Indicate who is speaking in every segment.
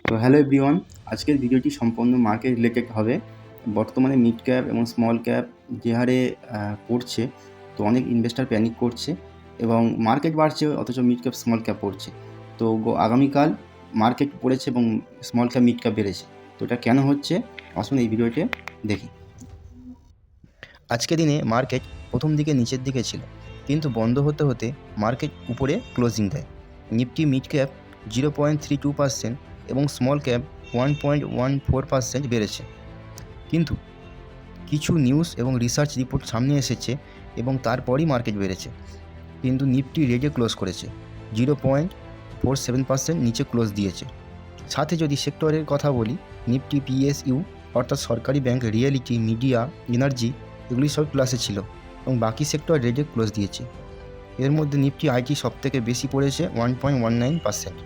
Speaker 1: তো hello everyone, আজকের ভিডিওটি সম্পূর্ণ মার্কেট রিলেটেড হবে। বর্তমানে মিড ক্যাপ এবং স্মল ক্যাপ যে হারে পড়ছে, তো অনেক ইনভেস্টার প্যানিক করছে এবং মার্কেট বাড়ছে অথচ মিড ক্যাপ স্মল ক্যাপ পড়ছে। তো আগামীকাল মার্কেট পড়েছে এবং স্মল ক্যাপ মিড ক্যাপ বেড়েছে। তো এটা কেন হচ্ছে আসুন এই ভিডিওতে দেখি।
Speaker 2: আজকে দিনে মার্কেট প্রথম দিকে নিচের দিকে ছিল, কিন্তু বন্ধ হতে হতে মার্কেট উপরে ক্লোজিং দেয়। নিফটি মিড ক্যাপ 0.32% এবং স্মল ক্যাপ 1.14% বেড়েছে। কিন্তু কিছু নিউজ এবং রিসার্চ রিপোর্ট সামনে এসেছে এবং তারপরই মার্কেট বেড়েছে। কিন্তু নিফটি রেডে ক্লোজ করেছে, 0.47% নিচে ক্লোজ দিয়েছে। সাথে যদি সেক্টরের কথা বলি, নিফটি পিএসইউ অর্থাৎ সরকারি ব্যাংক, রিয়েলিটি, মিডিয়া, এনার্জি এগুলি সব ক্লাসে ছিল এবং বাকি সেক্টর রেডে ক্লোজ দিয়েছে। এর মধ্যে নিফটি আইটি সবথেকে বেশি পড়েছে 1.19%।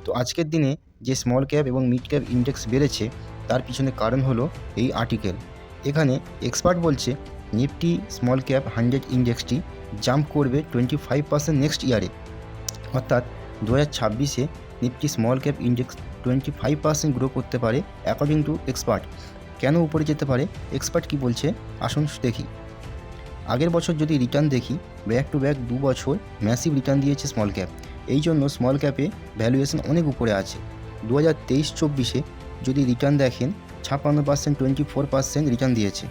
Speaker 2: তো আজকের দিনে যে স্মল ক্যাপ এবং মিড ক্যাপ ইন্ডেক্স বেড়েছে তার পিছনে কারণ হলো এই আর্টিকেল। এখানে এক্সপার্ট বলছে নিফটি স্মল ক্যাপ 100 ইন্ডেক্সটি জাম্প করবে 25% নেক্সট ইয়ারে, অর্থাৎ 2026-এ Nifty small cap index 25% grow করতে পারে অ্যাকর্ডিং টু এক্সপার্ট। কেন উপরে যেতে পারে, এক্সপার্ট কি বলছে আসুন দেখি। আগের বছর যদি রিটার্ন দেখি, ব্যাক টু ব্যাক 2 বছর ম্যাসিভ রিটার্ন দিয়েছে স্মল ক্যাপ। এই জন্য স্মল ক্যাপে ভ্যালুয়েশন অনেক উপরে আছে। 2023-24-এ যদি রিটার্ন দেখেন 56%, 24% রিটার্ন দিয়েছে।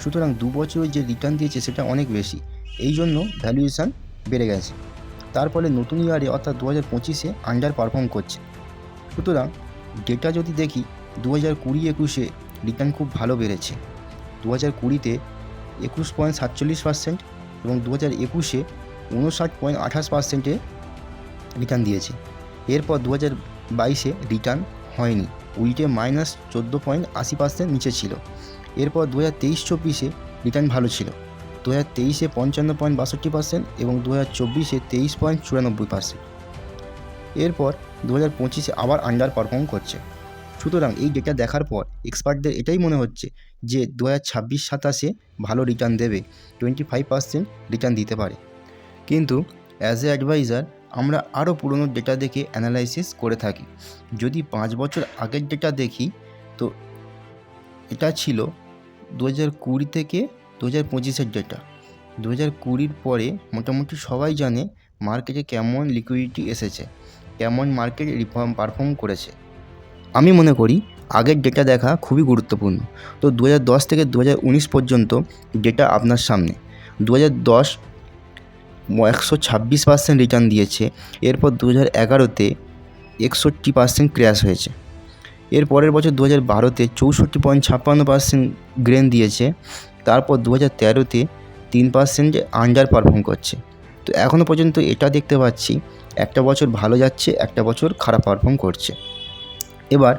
Speaker 2: সুতরাং 2 বছরে যে রিটার্ন দিয়েছে সেটা অনেক বেশি, এই জন্য ভ্যালুয়েশন বেড়ে গেছে। তার ফলে নতুন ইয়ারে অর্থাৎ 2025-এ আন্ডার পারফর্ম করছে। সুতরাং ডেটা যদি দেখি, 2020-21-এ রিটার্ন খুব ভালো বেড়েছে। 2020-তে 21.47% এবং 2021-এ 59.28%-এ রিটার্ন দিয়েছে। এরপর 2022-এ রিটার্ন হয়নি, উল্টে -14.80% নিচে ছিল। এরপর 2023-24-এ রিটার্ন ভালো ছিল। 2023-এ 55.62% এবং 2024-এ 23.94%। এরপর 2025-এ আবার আন্ডার পারফর্ম করছে। সুতরাং এই ডেটা দেখার পর এক্সপার্টদের এটাই মনে হচ্ছে যে 2026-27-এ ভালো রিটার্ন দেবে, 25% রিটার্ন দিতে পারে। কিন্তু অ্যাজ এ অ্যাডভাইজার আমরা আরও পুরনো ডেটা দেখে অ্যানালাইসিস করে থাকি। যদি 5 বছর আগের ডেটা দেখি, তো এটা ছিল 2020 থেকে 2025-এর ডেটা। 2020-র পরে মোটামুটি সবাই জানে মার্কেটে কেমন লিকুইডিটি এসেছে, কেমন মার্কেট পারফর্ম করেছে। আমি মনে করি আগের ডেটা দেখা খুবই গুরুত্বপূর্ণ। তো 2010 থেকে 2019 পর্যন্ত ডেটা আপনার সামনে। 2010 126% রিটার্ন দিয়েছে। এরপর 2011-তে 61% ক্র্যাশ হয়েছে। এর পরের বছর 2012-তে 64.56% গ্রেন দিয়েছে। তারপর 2013-তে 3% আন্ডার পারফর্ম করছে। তো এখনও পর্যন্ত এটা দেখতে পাচ্ছি একটা বছর ভালো যাচ্ছে, একটা বছর খারাপ পারফর্ম করছে। এবার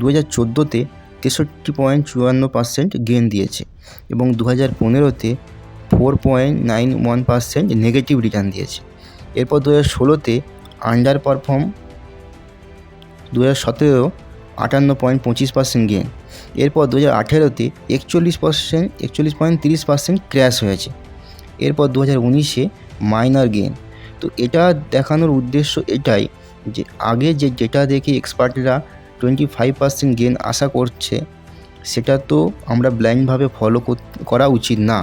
Speaker 2: 2014-তে 63.54% গেন দিয়েছে এবং 2015-তে 4.91% নেগেটিভ রিটার্ন দিয়েছে। এরপর 2016-তে আন্ডার পারফর্ম, 2017-এও 58.25% গেন। এরপর 2018-তে 41.30% ক্র্যাশ হয়েছে। এরপর 2019-এ মাইনার গেন। তো এটা দেখানোর উদ্দেশ্য এটাই যে আগে যে ডেটা দেখে এক্সপার্টরা 25% গেন আশা করছে, সেটা তো আমরা ব্লাইন্ডভাবে ফলো করা উচিত না।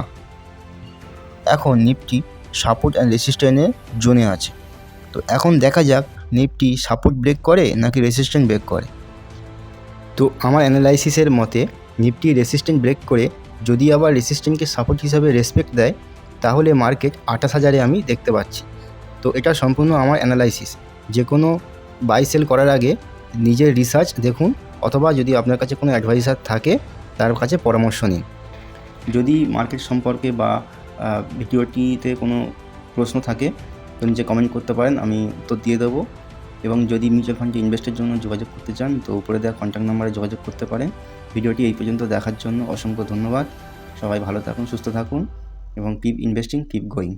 Speaker 2: এখন নিফটি সাপোর্ট অ্যান্ড রেসিস্ট্যান্টের জোনে আছে। তো এখন দেখা যাক নিফটি সাপোর্ট ব্রেক করে নাকি রেসিস্ট্যান্ট ব্রেক করে। তো আমার অ্যানালাইসিসের মতে নিফটি রেসিস্ট্যান্ট ব্রেক করে যদি আবার রেসিস্ট্যান্টকে সাপোর্ট হিসাবে রেসপেক্ট দেয়, তাহলে মার্কেট 28,000-এ আমি দেখতে পাচ্ছি। তো এটা সম্পূর্ণ আমার অ্যানালাইসিস। যে কোনো বাই সেল করার আগে নিজের রিসার্চ দেখুন, অথবা যদি আপনার কাছে কোনো অ্যাডভাইসার থাকে তার কাছে পরামর্শ নিন।
Speaker 1: যদি মার্কেট সম্পর্কে বা ভিডিওটিতে কোনো প্রশ্ন থাকে তো নিচে কমেন্ট করতে পারেন, আমি উত্তর দিয়ে দেবো। এবং যদি মিউচুয়াল ফান্ডে ইনভেস্টের জন্য যোগাযোগ করতে চান তো উপরে দেওয়া কন্ট্যাক্ট নাম্বারে যোগাযোগ করতে পারেন। ভিডিওটি এই পর্যন্ত দেখার জন্য অসংখ্য ধন্যবাদ। সবাই ভালো থাকুন, সুস্থ থাকুন এবং কিপ ইনভেস্টিং, কিপ গোয়িং।